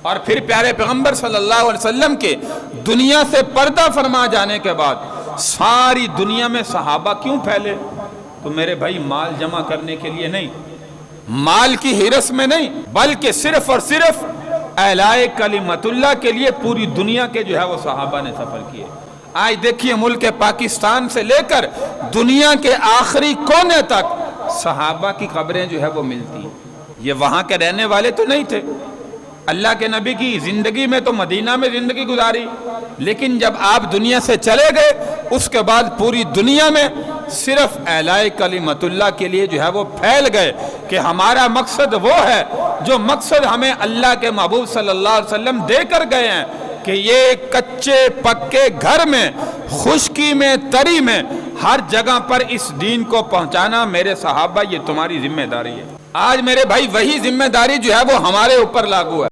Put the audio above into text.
और फिर प्यारे पैगंबर सल्लल्लाहु अलैहि वसल्लम के दुनिया से पर्दा फरमा जाने के बाद सारी दुनिया में सहाबा क्यों फैले? तो मेरे भाई माल जमा करने के लिए नहीं, माल की हिरस में नहीं, बल्कि सिर्फ और सिर्फ एलाए कलिमतुल्लाह के लिए पूरी दुनिया के जो है वो सहाबा ने सफर किए। आज देखिए मुल्क पाकिस्तान से लेकर दुनिया के आखिरी कोने तक सहाबा की कब्रें जो है वो मिलती हैं। ये वहाँ के रहने वाले तो नहीं थे, अल्लाह के नबी की ज़िंदगी में तो मदीना में ज़िंदगी गुजारी, लेकिन जब आप दुनिया से चले गए उसके बाद पूरी दुनिया में सिर्फ एलाए कलिमतुल्लाह के लिए जो है वो फैल गए कि हमारा मकसद वो है जो मकसद हमें अल्लाह के महबूब सल्लल्लाहु अलैहि वसल्लम देकर गए हैं कि ये कच्चे पक्के घर में, खुश्की में, तरी में, हर जगह पर इस दीन को पहुंचाना मेरे सहाबा ये तुम्हारी जिम्मेदारी है। आज मेरे भाई वही जिम्मेदारी जो है वो हमारे ऊपर लागू है।